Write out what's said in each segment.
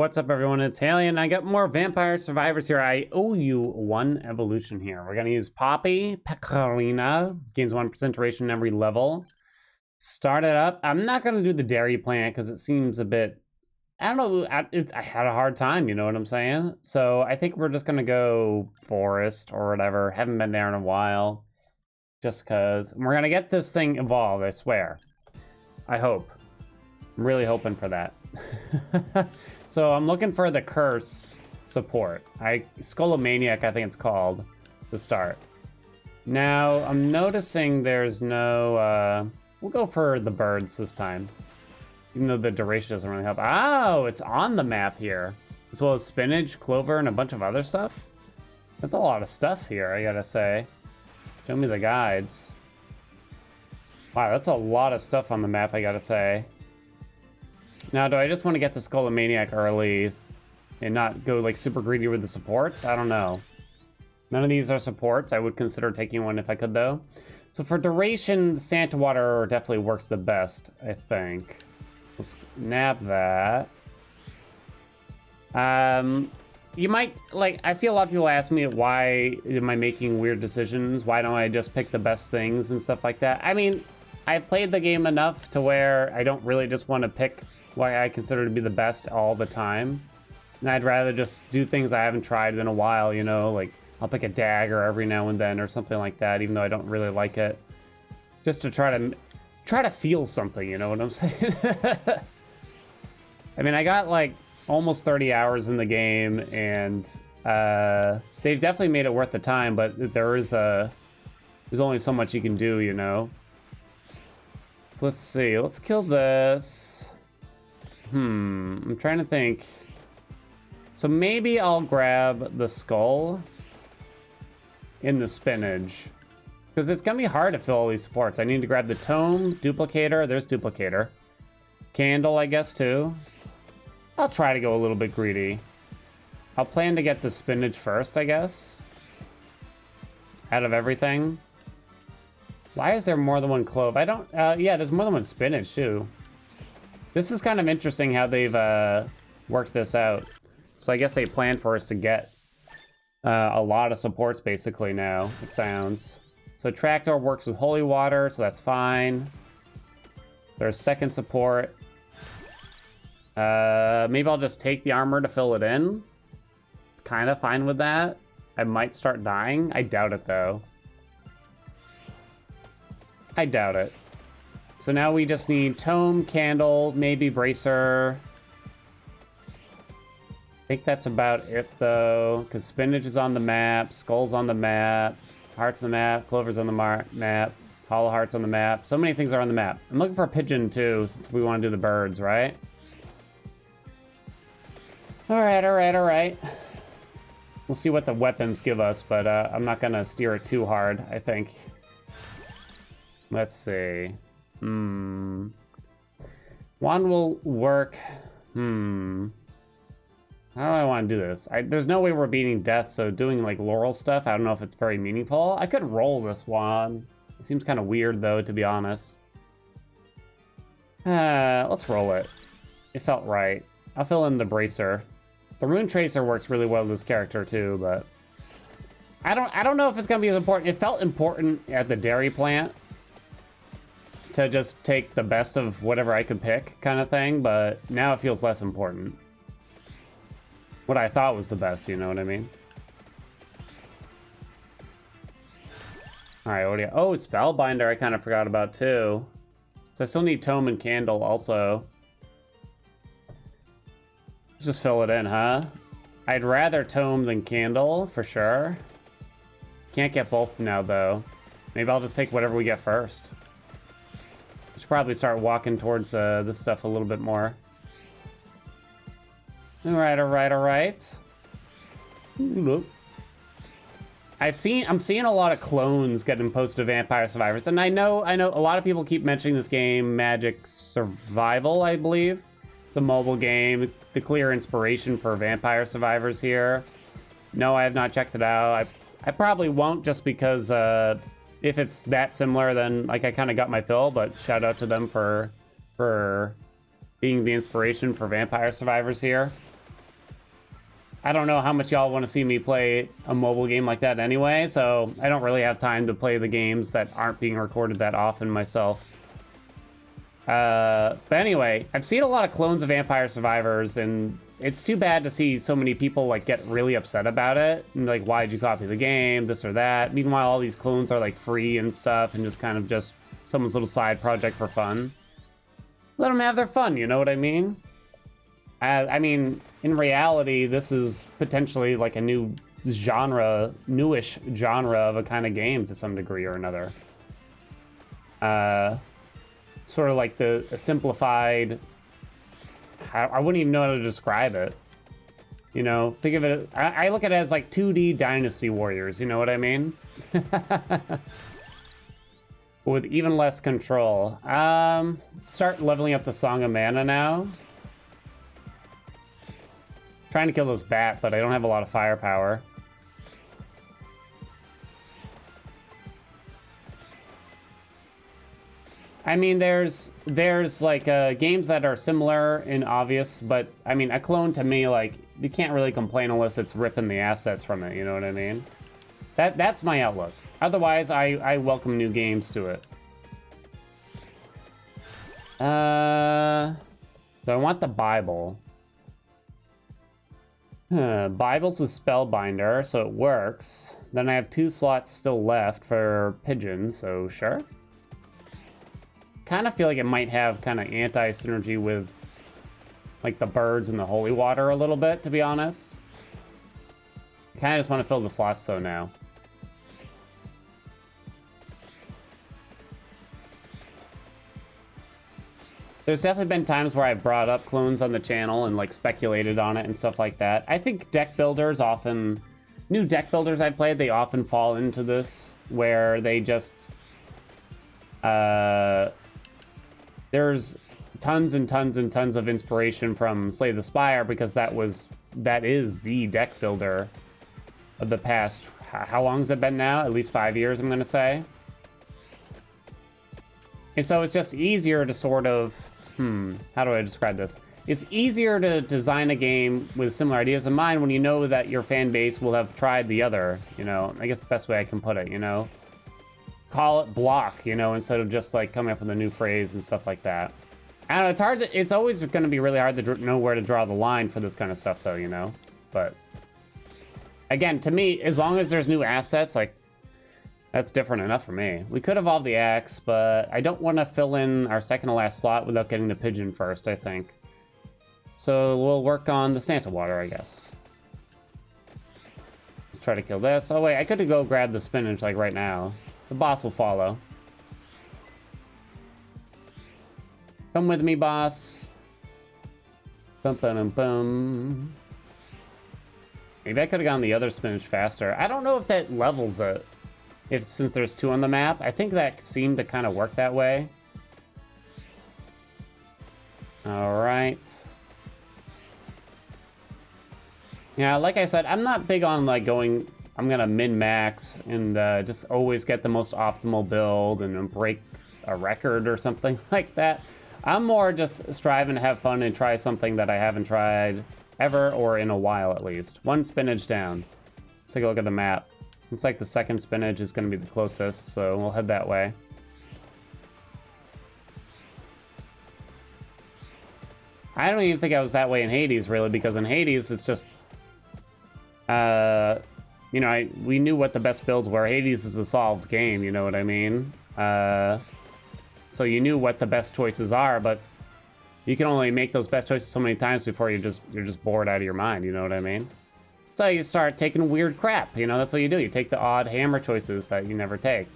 what's up everyone? It's Haelian. I got more Vampire Survivors here. I owe you one evolution here. We're gonna use Poppea, Pecorina, gains 1% duration every level. Start it up. I'm not gonna do the dairy plant because it seems a bit, I don't know, I had a hard time, you know what I'm saying? So I think we're just gonna go forest or whatever. Haven't been there in a while. Just cause we're gonna get this thing evolved, I swear. I hope. I'm really hoping for that. So I'm looking for the curse support. Skullomaniac, I think it's called, to start. Now I'm noticing there's no we'll go for the birds this time. Even though the duration doesn't really help. Oh, it's on the map here. As well as spinach, clover, and a bunch of other stuff. That's a lot of stuff here, I gotta say. Show me the guides. Wow, that's a lot of stuff on the map, I gotta say. Now, do I just want to get the Skullomaniac early and not go like super greedy with the supports? I don't know. None of these are supports. I would consider taking one if I could, though. So for duration, Santa Water definitely works the best, I think. Let's nab that. You might, like, I see a lot of people ask me, why am I making weird decisions? Why don't I just pick the best things and stuff like that? I mean, I've played the game enough to where I don't really just want to pick what I consider to be the best all the time. And I'd rather just do things I haven't tried in a while, you know, like I'll pick a dagger every now and then or something like that, even though I don't really like it. Just to try to feel something, you know what I'm saying? I mean, I got like almost 30 hours in the game, and they've definitely made it worth the time, but there's only so much you can do, you know? So let's see, let's kill this. I'm trying to think. So maybe I'll grab the skull in the spinach, because it's gonna be hard to fill all these supports. I need to grab the tome, duplicator. There's duplicator. Candle, I guess, too. I'll try to go a little bit greedy. I'll plan to get the spinach first, I guess, out of everything. Why is there more than one clove? I don't, yeah, there's more than one spinach, too. This is kind of interesting how they've worked this out. So I guess they planned for us to get a lot of supports basically now, it sounds. So tractor works with holy water, so that's fine. There's second support. Maybe I'll just take the armor to fill it in. Kind of fine with that. I might start dying. I doubt it though. I doubt it. So now we just need tome, candle, maybe bracer. I think that's about it though, because spinach is on the map, skull's on the map, heart's on the map, clover's on the map, hollow heart's on the map. So many things are on the map. I'm looking for a pigeon too, since we want to do the birds, right? All right. We'll see what the weapons give us, but I'm not gonna steer it too hard, I think. Let's see. Wand will work. How do I want to do this? There's no way we're beating death, so doing like laurel stuff, I don't know if it's very meaningful. I could roll this wand. It seems kind of weird though, to be honest. Let's roll it. It felt right. I'll fill in the bracer. The rune tracer works really well with this character too, but I don't know if it's gonna be as important. It felt important at the dairy plant to just take the best of whatever I could pick kind of thing, but now it feels less important. What I thought was the best, you know what I mean? All right, what do you... Oh, Spellbinder I kind of forgot about too. So I still need Tome and Candle also. Let's just fill it in, huh? I'd rather Tome than Candle, for sure. Can't get both now, though. Maybe I'll just take whatever we get first. Should probably start walking towards this stuff a little bit more. All right. I'm seeing a lot of clones getting posted to Vampire Survivors, and I know a lot of people keep mentioning this game, Magic Survival, I believe. It's a mobile game, the clear inspiration for Vampire Survivors here. No, I have not checked it out. I probably won't, just because if it's that similar, then like I kind of got my fill, but shout out to them for being the inspiration for Vampire Survivors here. I don't know how much y'all want to see me play a mobile game like that anyway, so I don't really have time to play the games that aren't being recorded that often myself. But anyway, I've seen a lot of clones of Vampire Survivors, and it's too bad to see so many people like get really upset about it. And, like, why'd you copy the game, this or that? Meanwhile, all these clones are like free and stuff, and just kind of just someone's little side project for fun. Let them have their fun, you know what I mean? I mean, in reality, this is potentially like a new genre, newish genre of a kind of game to some degree or another. Sort of like the simplified, I wouldn't even know how to describe it. You know, think of it, I look at it as like 2D Dynasty Warriors, you know what I mean? With even less control. Start leveling up the Song of Mana now. Trying to kill this bat, but I don't have a lot of firepower. I mean, there's like games that are similar and obvious, but I mean, a clone to me, like, you can't really complain unless it's ripping the assets from it, you know what I mean? That's my outlook. Otherwise, I welcome new games to it. So I want the Bible. Bibles with Spellbinder, so it works. Then I have 2 slots still left for Pigeon, so sure. Kind of feel like it might have kind of anti-synergy with like the birds and the holy water a little bit, to be honest. I kind of just want to fill the slots though now. There's definitely been times where I've brought up clones on the channel and like speculated on it and stuff like that. I think deck builders often, new deck builders I've played, they often fall into this where they just, there's tons and tons and tons of inspiration from Slay the Spire because that is the deck builder of the past, how long has it been now? At least 5 years, I'm gonna say. And so it's just easier to sort of, how do I describe this? It's easier to design a game with similar ideas in mind when you know that your fan base will have tried the other, you know? I guess the best way I can put it, you know? Call it block, you know, instead of just like coming up with a new phrase and stuff like that. I don't know, it's hard to, it's always going to be really hard to know where to draw the line for this kind of stuff though, you know? But again, to me, as long as there's new assets, like, that's different enough for me. We could evolve the axe, but I don't want to fill in our second to last slot without getting the pigeon first, I think. So we'll work on the Santa Water, I guess. Let's try to kill this. Oh wait, I could go grab the spinach like right now. The boss will follow. Come with me, boss. Bum, bum, bum. Maybe I could have gone the other spinach faster. I don't know if that levels it. Since there's 2 on the map, I think that seemed to kind of work that way. All right. Yeah, like I said, I'm not big on like going, I'm gonna min-max and just always get the most optimal build and break a record or something like that. I'm more just striving to have fun and try something that I haven't tried ever or in a while at least. 1 spinach down. Let's take a look at the map. Looks like the second spinach is going to be the closest, so we'll head that way. I don't even think I was that way in Hades, really, because in Hades, it's just... you know, we knew what the best builds were. Hades is a solved game, you know what I mean? So you knew what the best choices are, but you can only make those best choices so many times before you're just bored out of your mind, you know what I mean? So you start taking weird crap, you know, that's what you do. You take the odd hammer choices that you never take.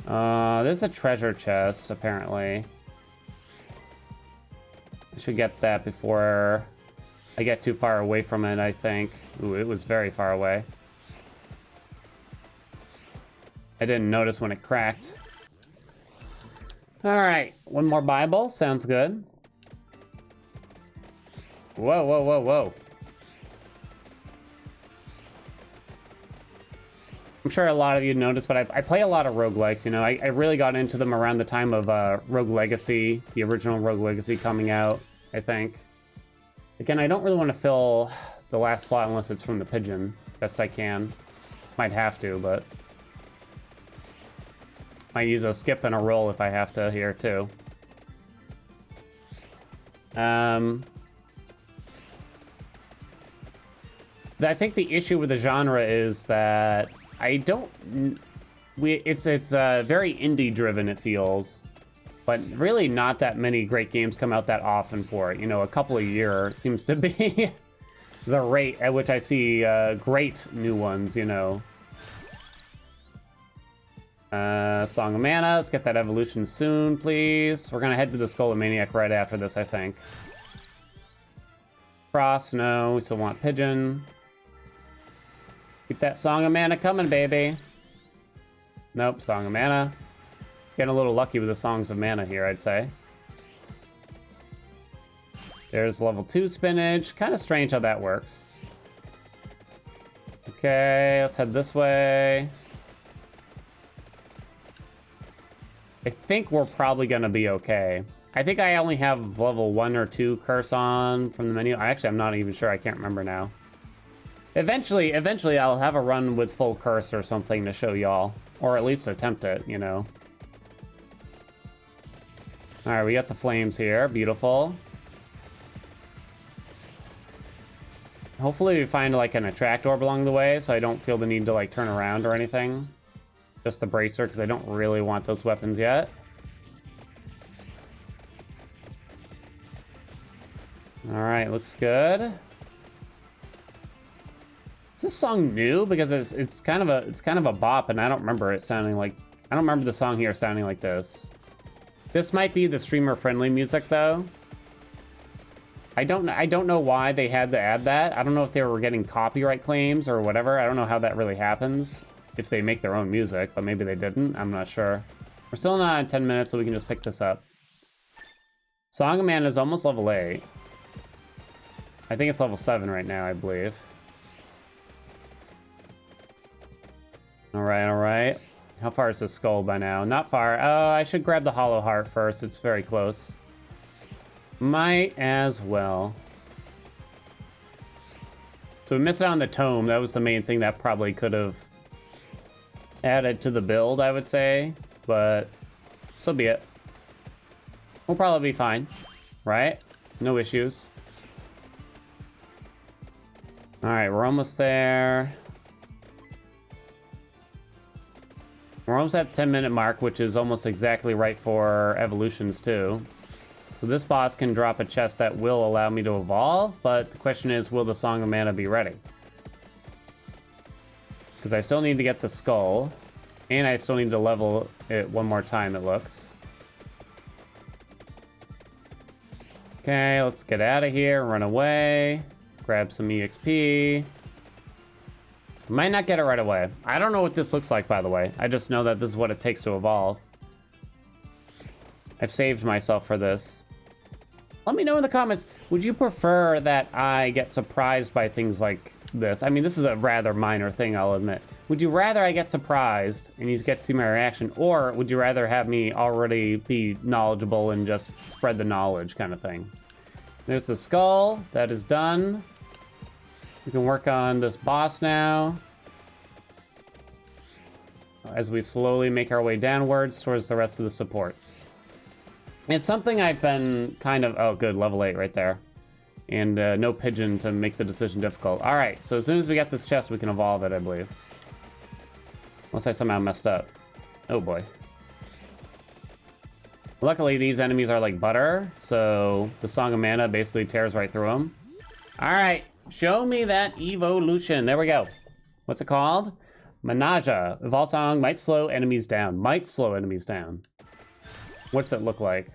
There's a treasure chest, apparently. I should get that before I get too far away from it, I think. Ooh, it was very far away. I didn't notice when it cracked. Alright, 1 more Bible, sounds good. Whoa, whoa, whoa, whoa. I'm sure a lot of you noticed, but I play a lot of roguelikes, you know. I really got into them around the time of Rogue Legacy, the original Rogue Legacy coming out, I think. Again, I don't really want to fill the last slot unless it's from the pigeon. Best I can. Might have to, but... might use a skip and a roll if I have to here, too. I think the issue with the genre is that I don't... It's very indie-driven, it feels. But really not that many great games come out that often for it. You know, a couple a year seems to be the rate at which I see great new ones, you know. Song of Mana, let's get that evolution soon, please. We're gonna head to the Skull of Maniac right after this, I think. Frost, no, we still want Pigeon. Keep that Song of Mana coming, baby. Nope, Song of Mana. Getting a little lucky with the Songs of Mana here, I'd say. There's level 2 spinach. Kind of strange how that works. Okay, let's head this way. I think we're probably gonna be okay. I think I only have level 1 or 2 curse on from the menu. Actually, I'm not even sure. I can't remember now. Eventually I'll have a run with full curse or something to show y'all. Or at least attempt it, you know. Alright, we got the flames here. Beautiful. Hopefully we find like an attract orb along the way so I don't feel the need to like turn around or anything. Just the bracer, because I don't really want those weapons yet. Alright, looks good. Is this song new? Because it's kind of a bop, and I don't remember it sounding like... I don't remember the song here sounding like this. This might be the streamer-friendly music, though. I don't know why they had to add that. I don't know if they were getting copyright claims or whatever. I don't know how that really happens. If they make their own music, but maybe they didn't. I'm not sure. We're still not in 10 minutes, so we can just pick this up. Song of Mana is almost level 8. I think it's level 7 right now, I believe. Alright, alright. How far is the skull by now? Not far. Oh, I should grab the hollow heart first. It's very close. Might as well. So we missed out on the tome. That was the main thing that probably could have added to the build, I would say. But so be it. We'll probably be fine. Right? No issues. Alright, we're almost there. We're almost at the 10-minute mark, which is almost exactly right for evolutions, too. So this boss can drop a chest that will allow me to evolve, but the question is, will the Song of Mana be ready? Because I still need to get the skull, and I still need to level it one more time, it looks. Okay, let's get out of here, run away, grab some EXP. Might not get it right away. I don't know what this looks like, by the way. I just know that this is what it takes to evolve. I've saved myself for this. Let me know in the comments, would you prefer that I get surprised by things like this? I mean, this is a rather minor thing, I'll admit. Would you rather I get surprised and you get to see my reaction, or would you rather have me already be knowledgeable and just spread the knowledge kind of thing? There's the skull. That is done. We can work on this boss now. As we slowly make our way downwards towards the rest of the supports. It's something I've been kind of... Oh, good. Level 8 right there. And no pigeon to make the decision difficult. Alright, so as soon as we get this chest, we can evolve it, I believe. Unless I somehow messed up. Oh, boy. Luckily, these enemies are like butter, so the Song of Mana basically tears right through them. Alright. Show me that evolution. There we go. What's it called? Manaja. Evolve song might slow enemies down. Might slow enemies down. What's it look like?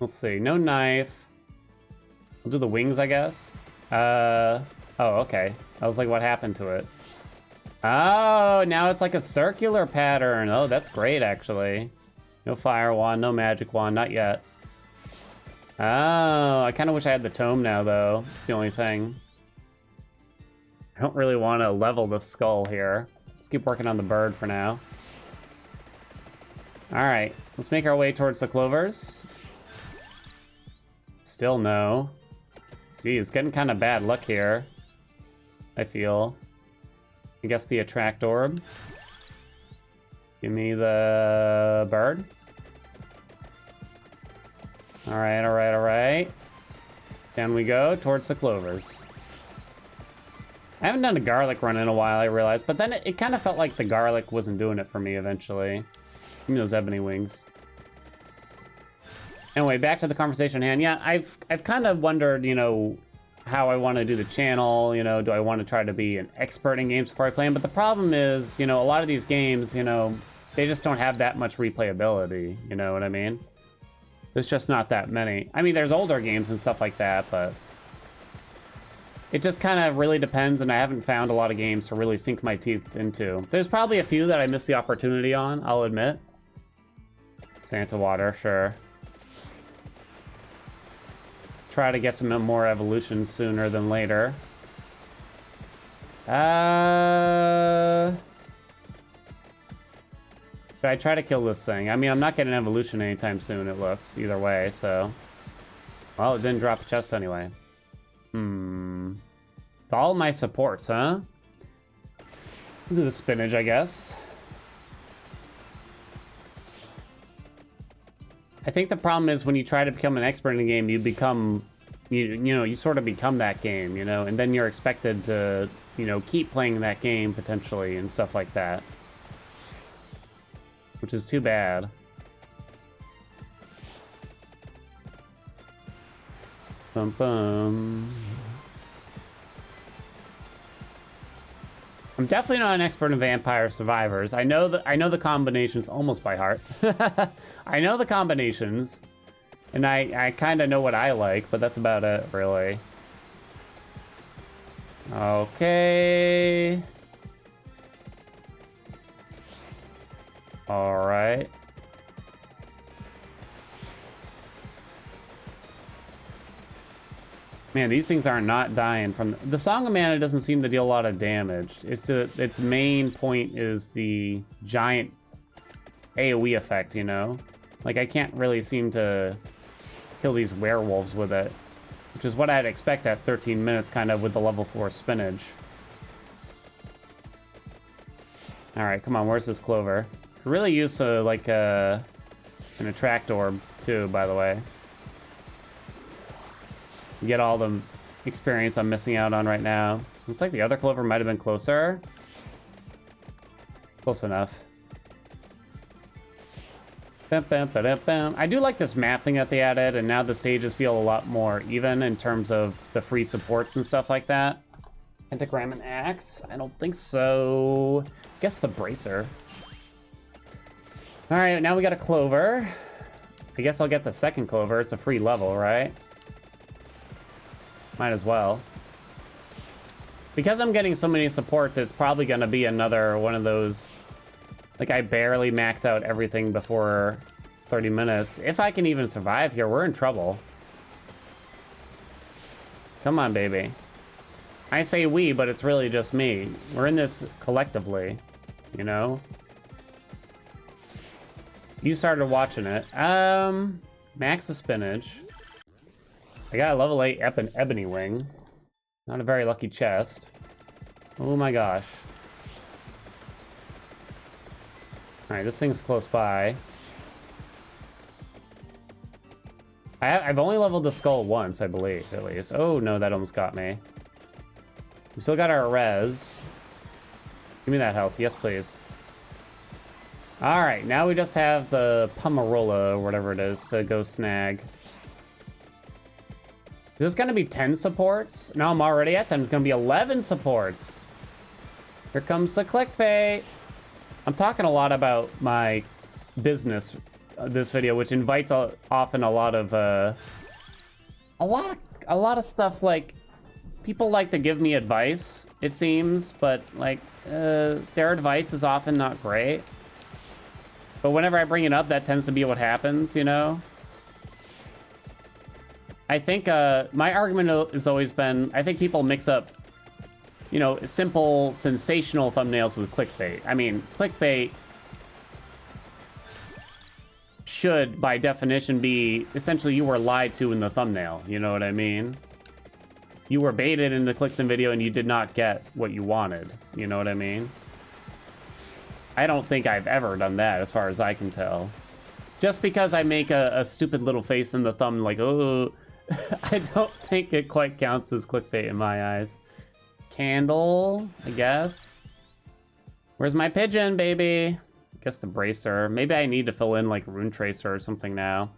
Let's see. No knife. We'll do the wings, I guess. Oh, okay. I was like, what happened to it? Oh, now it's like a circular pattern. Oh, that's great, actually. No fire wand, no magic wand, not yet. Oh, I kind of wish I had the tome now, though. It's the only thing. I don't really want to level the skull here. Let's keep working on the bird for now. Alright, let's make our way towards the clovers. Still no. Geez, getting kind of bad luck here. I feel. I guess the attract orb. Give me the bird. Alright, alright, alright. Down we go, towards the clovers. I haven't done a garlic run in a while, I realized, but then it kind of felt like the garlic wasn't doing it for me eventually. Give me those ebony wings. Anyway, back to the conversation at hand. Yeah, I've kind of wondered, you know, how I want to do the channel. You know, do I want to try to be an expert in games before I play them? But the problem is, you know, a lot of these games, you know, they just don't have that much replayability. You know what I mean? There's just not that many. I mean, there's older games and stuff like that, but it just kind of really depends, and I haven't found a lot of games to really sink my teeth into. There's probably a few that I missed the opportunity on, I'll admit. Santa water, sure. Try to get some more evolutions sooner than later. Should I try to kill this thing? I mean, I'm not getting an evolution anytime soon, it looks, either way, so. Well, it didn't drop a chest anyway. It's all my supports, huh? We'll do the spinach, I guess. I think the problem is when you try to become an expert in a game, you become, you know, you sort of become that game, you know, and then you're expected to, you know, keep playing that game potentially and stuff like that. Which is too bad. Bum bum. I'm definitely not an expert in Vampire Survivors. I know the combinations almost by heart. I know the combinations, and I kind of know what I like, but that's about it, really. Okay. All right. Man, these things are not dying from the Song of Mana. Doesn't seem to deal a lot of damage. Its main point is the giant AoE effect, you know? Like, I can't really seem to kill these werewolves with it, which is what I'd expect at 13 minutes, kind of, with the level 4 spinach. All right, come on, where's this clover? Could really use like an attract orb too, by the way. Get all the experience I'm missing out on right now. Looks like the other clover might have been closer. Close enough. Bam, bam, ba-dam, bam. I do like this map thing that they added, and now the stages feel a lot more even in terms of the free supports and stuff like that. Pentagram and axe? I don't think so. Guess the bracer. All right, now we got a clover. I guess I'll get the second clover. It's a free level, right? Might as well. Because I'm getting so many supports, it's probably going to be another one of those, like, I barely max out everything before 30 minutes. If I can even survive here, we're in trouble. Come on, baby. I say we, but it's really just me. We're in this collectively, you know? You started watching it. Max the spinach. I got a level 8 ebony wing. Not a very lucky chest. Oh my gosh. Alright, this thing's close by. I've only leveled the skull once, I believe, at least. Oh no, that almost got me. We still got our res. Give me that health. Yes, please. Alright, now we just have the Pomarola, or whatever it is, to go snag. Is this gonna be 10 supports? No, I'm already at 10. It's gonna be 11 supports. Here comes the clickbait. I'm talking a lot about my business this video, which invites often a lot of stuff. Like, people like to give me advice, it seems, but like their advice is often not great. But whenever I bring it up, that tends to be what happens, you know? I think my argument has always been, I think people mix up, you know, simple, sensational thumbnails with clickbait. I mean, clickbait should, by definition, be essentially you were lied to in the thumbnail. You know what I mean? you were baited into clicking the video and you did not get what you wanted. You know what I mean? I don't think I've ever done that, as far as I can tell. Just because I make a stupid little face in the thumb, like, oh, I don't think it quite counts as clickbait in my eyes. Candle, I guess. Where's my pigeon, baby? I guess the bracer. Maybe I need to fill in like Rune Tracer or something now.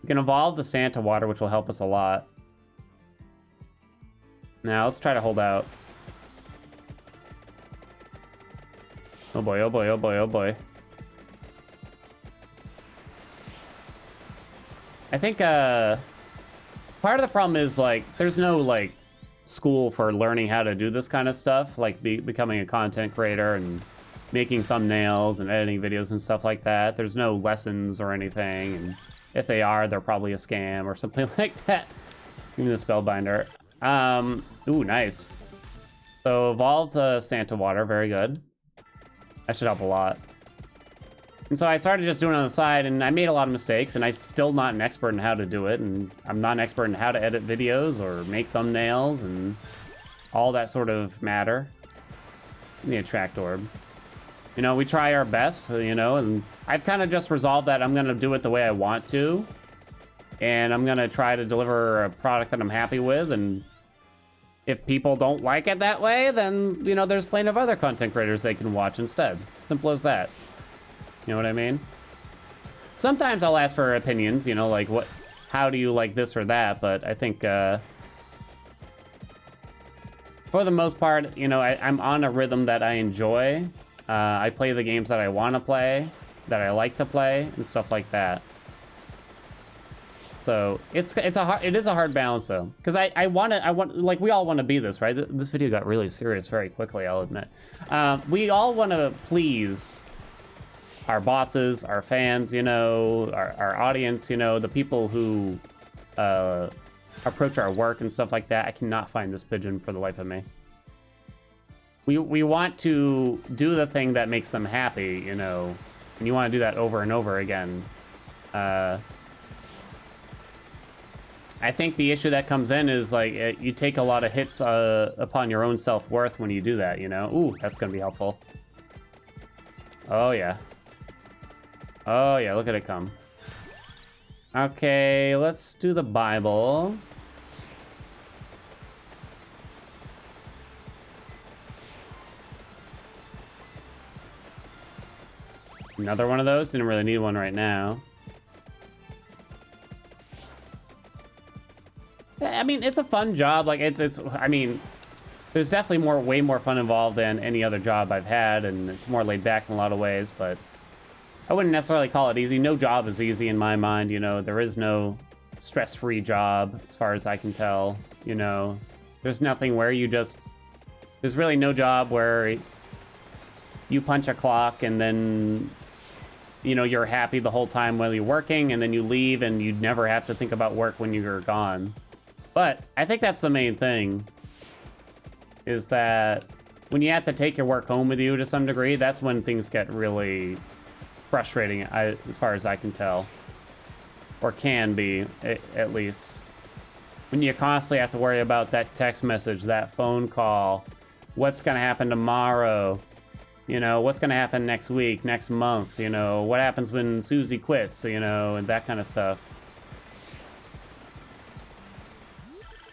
We can evolve the Santa water, which will help us a lot. Now let's try to hold out. Oh boy, oh boy, oh boy, oh boy. I think part of the problem is like there's no like school for learning how to do this kind of stuff, like becoming a content creator and making thumbnails and editing videos and stuff like that. There's no lessons or anything, and if they are, they're probably a scam or something like that. Give me the Spellbinder. Ooh, nice. So evolved Santa water, very good. That should help a lot. And so I started just doing it on the side, and I made a lot of mistakes, and I'm still not an expert in how to do it, and I'm not an expert in how to edit videos or make thumbnails and all that sort of matter. Give me a tracked orb. You know, we try our best, you know, and I've kind of just resolved that I'm going to do it the way I want to, and I'm going to try to deliver a product that I'm happy with, and if people don't like it that way, then, you know, there's plenty of other content creators they can watch instead. Simple as that. You know what I mean? Sometimes I'll ask for opinions, you know, like how do you like this or that, but I think for the most part, you know, I'm on a rhythm that I enjoy. I play the games that I want to play, that I like to play, and stuff like that. So it is a hard balance though, because I want like we all want to be this, right? This video got really serious very quickly, I'll admit. We all want to please our bosses, our fans, you know, our audience, you know, the people who approach our work and stuff like that. I cannot find this pigeon for the life of me. We want to do the thing that makes them happy, you know, and you want to do that over and over again. I think the issue that comes in is like you take a lot of hits upon your own self-worth when you do that, you know. Ooh, that's gonna be helpful. Oh yeah. Oh yeah, look at it come. Okay, let's do the Bible. Another one of those. Didn't really need one right now. I mean, it's a fun job. Like I mean, there's definitely way more fun involved than any other job I've had, and it's more laid back in a lot of ways, but I wouldn't necessarily call it easy. No job is easy in my mind, you know. There is no stress-free job as far as I can tell, you know. There's nothing where there's really no job where you punch a clock and then, you know, you're happy the whole time while you're working, and then you leave and you never have to think about work when you're gone. But I think that's the main thing, is that when you have to take your work home with you to some degree, that's when things get really frustrating, as far as I can tell. Or can be, at least. When you constantly have to worry about that text message, that phone call, what's going to happen tomorrow, you know, what's going to happen next week, next month, you know, what happens when Susie quits, you know, and that kind of stuff.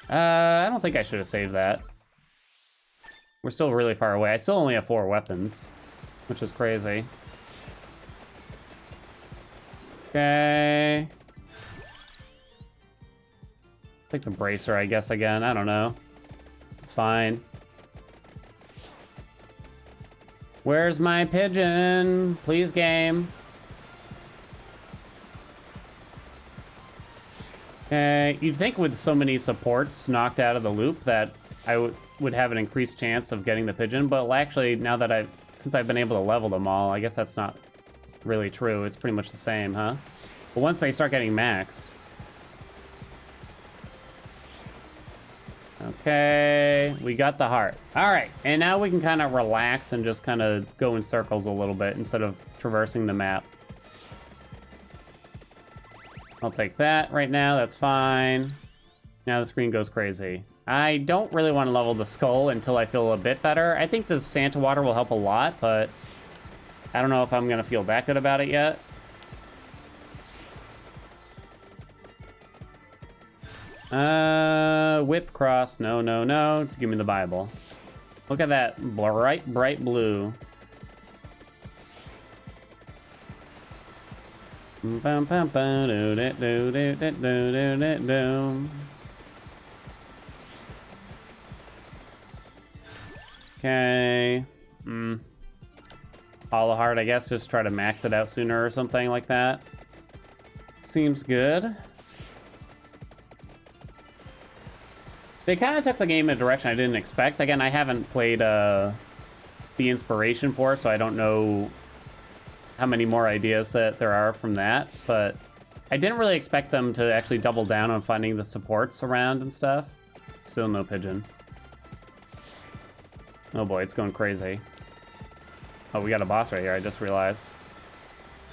I don't think I should have saved that. We're still really far away. I still only have 4 weapons, which is crazy. Okay. Take the bracer, I guess, again. I don't know. It's fine. Where's my pigeon? Please, game. Okay. You'd think with so many supports knocked out of the loop that I would have an increased chance of getting the pigeon, but actually, now that since I've been able to level them all, I guess that's not really true. It's pretty much the same, huh? But once they start getting maxed. Okay, we got the heart. All right, and now we can kind of relax and just kind of go in circles a little bit instead of traversing the map. I'll take that right now, that's fine. Now the screen goes crazy. I don't really want to level the skull until I feel a bit better. I think the Santa water will help a lot, but I don't know if I'm going to feel that good about it yet. Whip cross. No, no, no. Give me the Bible. Look at that bright, bright blue. Okay. Hollow Heart, I guess, just try to max it out sooner or something like that. Seems good. They kind of took the game in a direction I didn't expect. Again, I haven't played the inspiration for it, so I don't know how many more ideas that there are from that, but I didn't really expect them to actually double down on finding the supports around and stuff. Still no pigeon. Oh boy, it's going crazy. Oh, we got a boss right here, I just realized.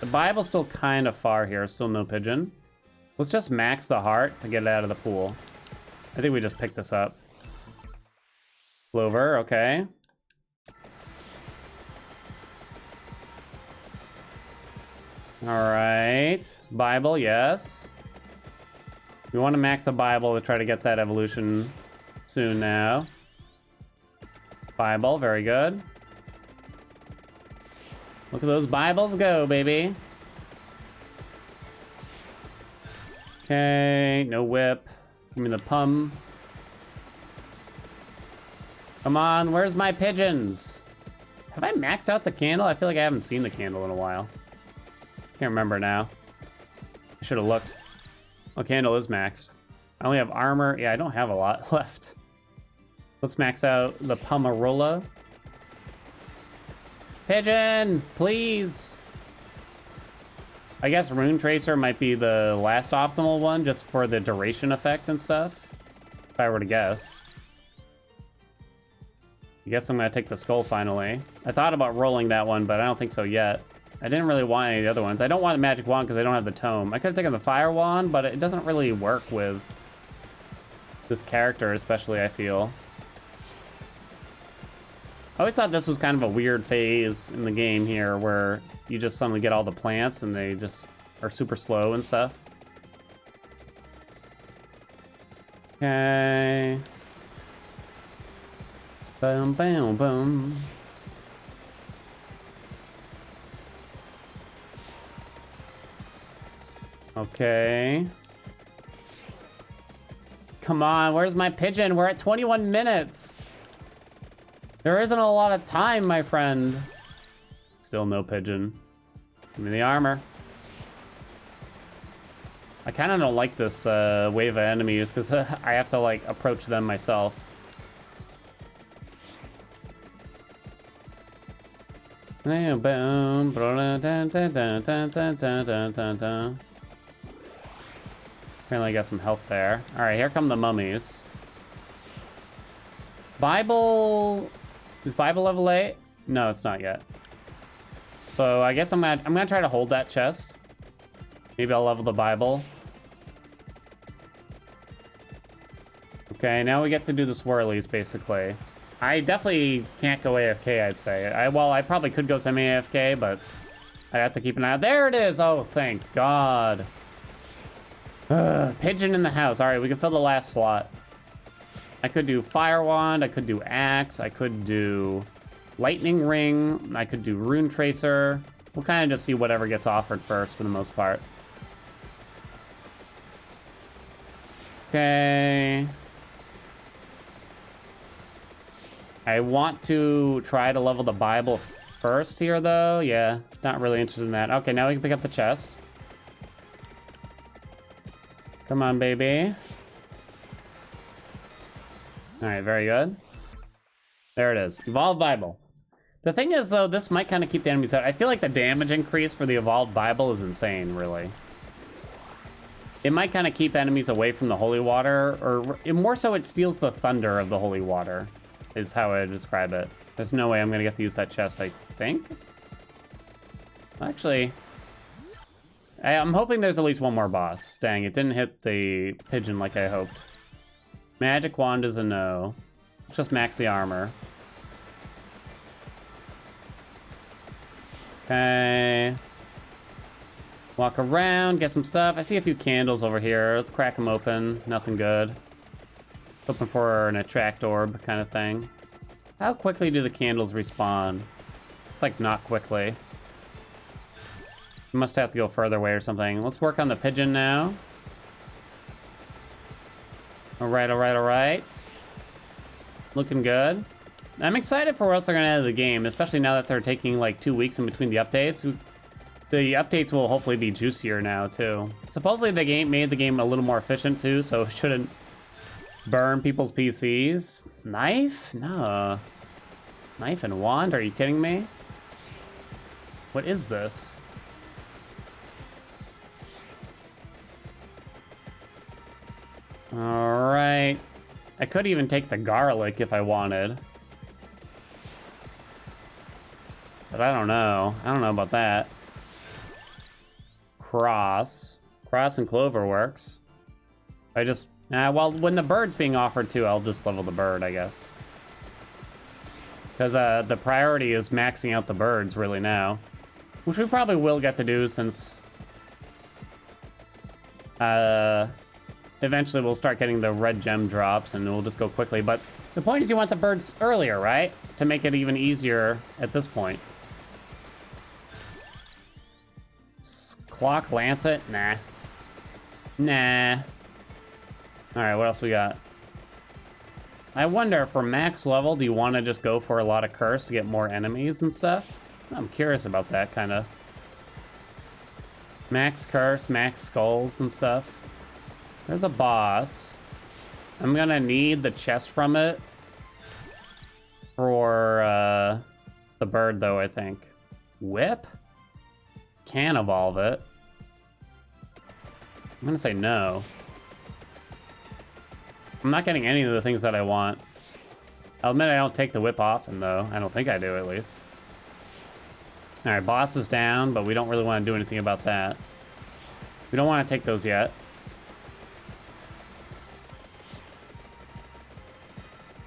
The Bible's still kind of far here, still no pigeon. Let's just max the heart to get it out of the pool. I think we just picked this up. Clover, okay. All right, Bible, yes. We want to max the Bible to try to get that evolution soon now. Bible, very good. Look at those Bibles go, baby. Okay, no whip. Give me the pum. Come on, where's my pigeons? Have I maxed out the candle? I feel like I haven't seen the candle in a while. Can't remember now. I should have looked. Oh, candle is maxed. I only have armor. Yeah, I don't have a lot left. Let's max out the Pomarola. Pigeon, please. I guess Rune Tracer might be the last optimal one, just for the duration effect and stuff. If I were to guess. I guess I'm gonna take the skull finally. I thought about rolling that one, but I don't think so yet. I didn't really want any of the other ones. I don't want the magic wand because I don't have the tome. I could have taken the fire wand, but it doesn't really work with this character, especially, I feel. I always thought this was kind of a weird phase in the game here where you just suddenly get all the plants and they just are super slow and stuff. Okay. Boom, boom, boom. Okay. Come on, where's my pigeon? We're at 21 minutes. There isn't a lot of time, my friend. Still no pigeon. Give me the armor. I kind of don't like this wave of enemies because I have to like approach them myself. Boom. Apparently I got some health there. All right, here come the mummies. Bible, is Bible level 8? No, it's not yet. So I guess I'm gonna try to hold that chest. Maybe I'll level the Bible. Okay, now we get to do the swirlies, basically. I definitely can't go AFK, I'd say. Well, I probably could go semi-AFK, but I have to keep an eye out. There it is! Oh, thank God. Pigeon in the house. All right, we can fill the last slot. I could do Fire Wand, I could do Axe, I could do Lightning Ring, I could do Rune Tracer. We'll kind of just see whatever gets offered first for the most part. Okay. I want to try to level the Bible first here, though. Yeah, not really interested in that. Okay, now we can pick up the chest. Come on, baby. All right, very good. There it is. Evolved Bible. The thing is, though, this might kind of keep the enemies out. I feel like the damage increase for the Evolved Bible is insane, really. It might kind of keep enemies away from the holy water, or more so it steals the thunder of the holy water, is how I describe it. There's no way I'm going to get to use that chest, I think. Actually, I'm hoping there's at least one more boss. Dang, it didn't hit the pigeon like I hoped. Magic wand is a no. Just max the armor. Okay. Walk around, get some stuff. I see a few candles over here. Let's crack them open. Nothing good. Looking for an attract orb kind of thing. How quickly do the candles respawn? It's like not quickly. You must have to go further away or something. Let's work on the pigeon now. Alright, alright, alright. Looking good. I'm excited for what else they're gonna add to the game, especially now that they're taking like 2 weeks in between the updates. The updates will hopefully be juicier now too. Supposedly the game made the game a little more efficient too, so it shouldn't burn people's PCs. Knife? No. Knife and wand? Are you kidding me? What is this? Alright. I could even take the garlic if I wanted. But I don't know. I don't know about that. Cross. Cross and clover works. I just... well, when the bird's being offered to, I'll just level the bird, I guess. Because the priority is maxing out the birds, really, now. Which we probably will get to do, since... eventually we'll start getting the red gem drops, and we'll just go quickly. But the point is you want the birds earlier, right? To make it even easier at this point. Clock Lancet? Nah. Nah. Alright, what else we got? I wonder, for max level, do you want to just go for a lot of curse to get more enemies and stuff? I'm curious about that, kind of. Max curse, max skulls and stuff. There's a boss. I'm gonna need the chest from it for the bird, though, I think. Whip? Can evolve it. I'm gonna say no. I'm not getting any of the things that I want. I'll admit I don't take the whip often, though. I don't think I do, at least. Alright, boss is down, but we don't really want to do anything about that. We don't want to take those yet.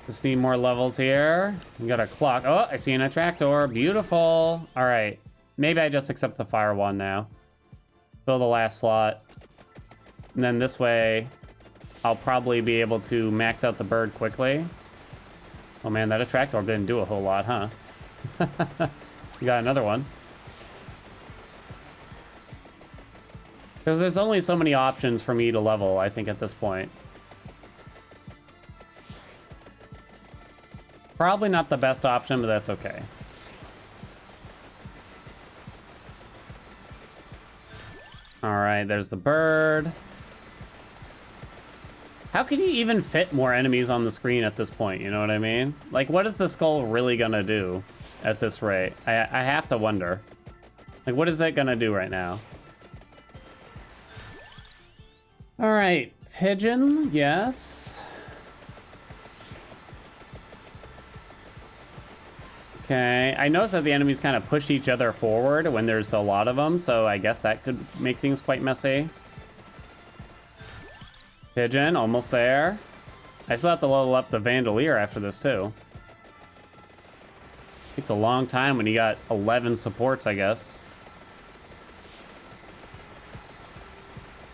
Just need more levels here. We got a clock. Oh, I see an attractor. Beautiful. Alright. Maybe I just accept the fire wand now. Fill the last slot. And then this way, I'll probably be able to max out the bird quickly. Oh man, that attractor didn't do a whole lot, huh? You got another one. Because there's only so many options for me to level, I think, at this point. Probably not the best option, but that's okay. Alright, there's the bird. How can you even fit more enemies on the screen at this point, you know what I mean? Like, what is the skull really gonna do at this rate? I have to wonder. Like, what is it gonna do right now? Alright, pigeon, yes. Okay, I noticed that the enemies kind of push each other forward when there's a lot of them, so I guess that could make things quite messy. Pigeon, almost there. I still have to level up the Vandalier after this, too. Takes a long time when you got 11 supports, I guess.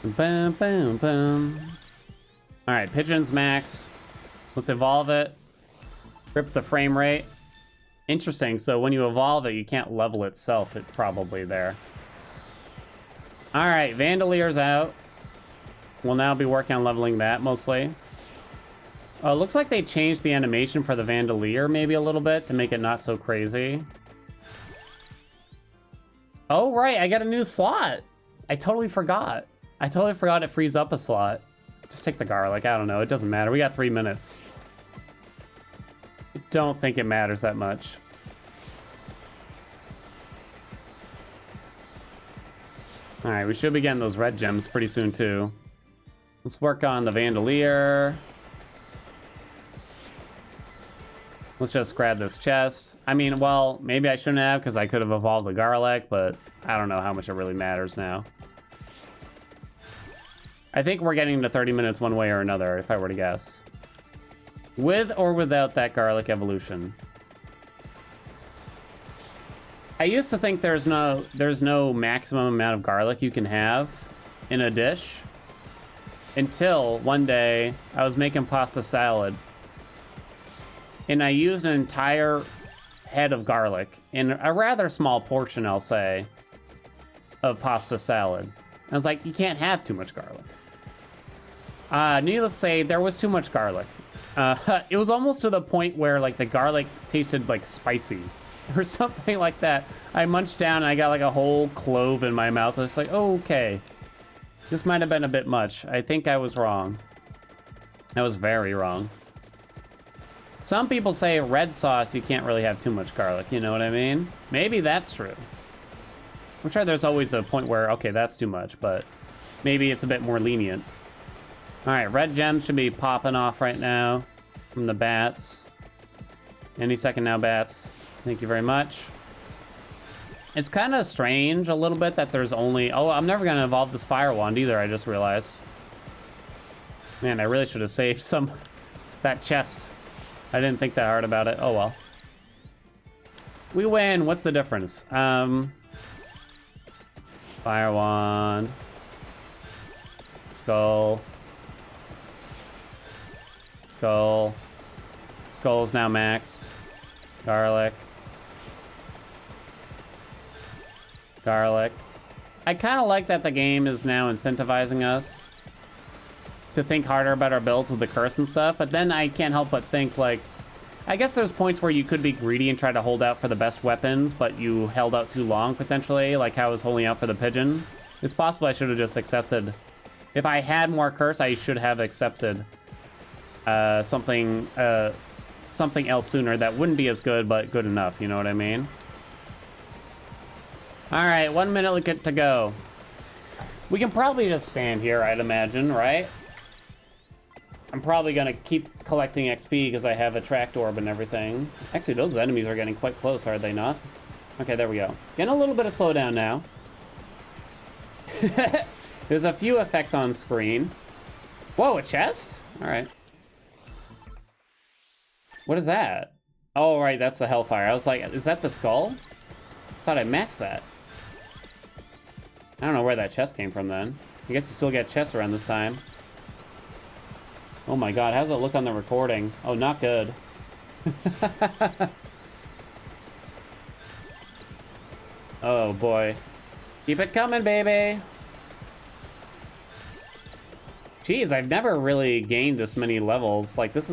Boom, boom, boom. Alright, pigeon's maxed. Let's evolve it. Rip the frame rate. Interesting, so when you evolve it, you can't level itself. It's probably there. Alright, Vandalier's out. We'll now be working on leveling that, mostly. Looks like they changed the animation for the Vandalier maybe a little bit to make it not so crazy. Oh, right, I got a new slot. I totally forgot. I totally forgot it frees up a slot. Just take the garlic, I don't know, it doesn't matter. We got 3 minutes. I don't think it matters that much. Alright, we should be getting those red gems pretty soon, too. Let's work on the Vandalier. Let's just grab this chest. I mean, well, maybe I shouldn't have, because I could have evolved the garlic, but I don't know how much it really matters now. I think we're getting to 30 minutes one way or another, if I were to guess. With or without that garlic evolution. I used to think there's no maximum amount of garlic you can have in a dish until one day I was making pasta salad and I used an entire head of garlic in a rather small portion, I'll say, of pasta salad. I was like, you can't have too much garlic. Needless to say, there was too much garlic. It was almost to the point where like the garlic tasted like spicy or something like that. I munched down and I got like a whole clove in my mouth. I was like, oh, okay. This might have been a bit much. I think I was wrong. I was very wrong. Some people say red sauce, you can't really have too much garlic. You know what I mean? Maybe that's true. I'm sure there's always a point where, okay, that's too much, but maybe it's a bit more lenient. All right, red gems should be popping off right now from the bats. Any second now, bats. Thank you very much. It's kind of strange a little bit that there's only... Oh, I'm never going to evolve this fire wand either, I just realized. Man, I really should have saved some... that chest. I didn't think that hard about it. Oh, well. We win. What's the difference? Fire wand. Skull. Skull. Skull is now maxed. Garlic. Garlic. I kind of like that the game is now incentivizing us to think harder about our builds with the curse and stuff, but then I can't help but think, like, I guess there's points where you could be greedy and try to hold out for the best weapons, but you held out too long, potentially, like how I was holding out for the pigeon. It's possible I should have just accepted. If I had more curse, I should have accepted something else sooner that wouldn't be as good, but good enough, you know what I mean? All right, 1 minute to go. We can probably just stand here, I'd imagine, right? I'm probably gonna keep collecting XP because I have a tracked orb and everything. Actually, those enemies are getting quite close, are they not? Okay, there we go. Getting a little bit of slowdown now. There's a few effects on screen. Whoa, a chest? All right. What is that? Oh, right, that's the Hellfire. I was like, is that the skull? Thought I maxed that. I don't know where that chest came from then. I guess you still get chests around this time. Oh my god, how's it look on the recording? Oh, not good. Oh boy. Keep it coming, baby! Jeez, I've never really gained this many levels. Like, this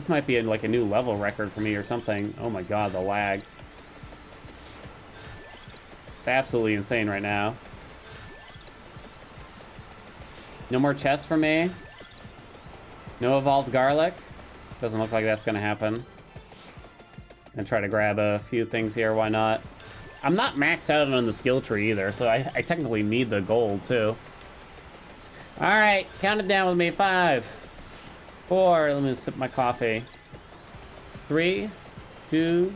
might be like a new level record for me or something. Oh my god, the lag. It's absolutely insane right now. No more chests for me. No evolved garlic. Doesn't look like that's gonna happen. And try to grab a few things here, why not? I'm not maxed out on the skill tree either, so I technically need the gold too. All right, count it down with me. 5, 4, let me sip my coffee. 3, 2.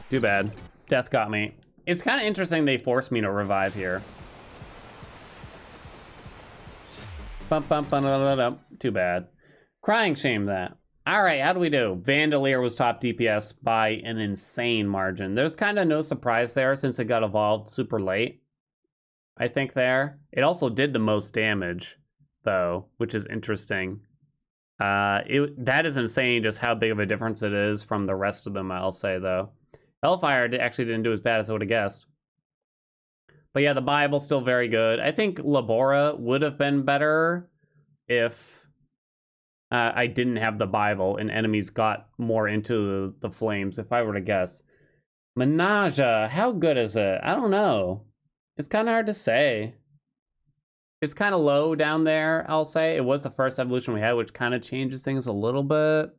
Too bad. Death got me. It's kind of interesting they forced me to revive here. Bum, bum, bum, bum, bum. Too bad. Crying shame that. All right, how do we do? Vandalier was top DPS by an insane margin. There's kind of no surprise there since it got evolved super late. I think there. It also did the most damage, though, which is interesting. That is insane just how big of a difference it is from the rest of them, I'll say, though. Hellfire actually didn't do as bad as I would have guessed. But yeah, the Bible's still very good. I think Labora would have been better if I didn't have the Bible and enemies got more into the flames, if I were to guess. Menage, how good is it? I don't know. It's kind of hard to say. It's kind of low down there, I'll say. It was the first evolution we had, which kind of changes things a little bit.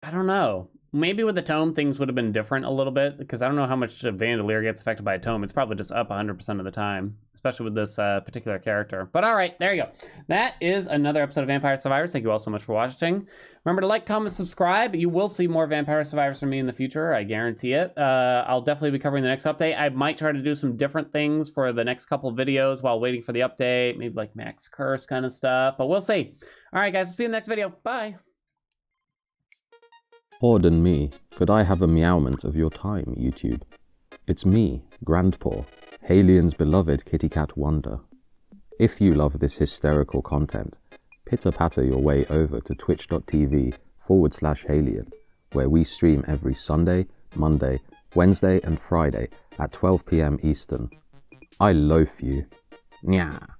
I don't know. Maybe with the tome, things would have been different a little bit, because I don't know how much Vandalier gets affected by a tome. It's probably just up 100% of the time, especially with this particular character. But all right, there you go. That is another episode of Vampire Survivors. Thank you all so much for watching. Remember to like, comment, subscribe. You will see more Vampire Survivors from me in the future. I guarantee it. I'll definitely be covering the next update. I might try to do some different things for the next couple of videos while waiting for the update. Maybe like Max Curse kind of stuff, but we'll see. All right, guys, we'll see you in the next video. Bye. Pardon me, could I have a meowment of your time, YouTube? It's me, Grandpaw, Haelian's beloved kitty cat wonder. If you love this hysterical content, pitter-patter your way over to twitch.tv/Haelian, where we stream every Sunday, Monday, Wednesday and Friday at 12 PM Eastern. I loaf you. Nya.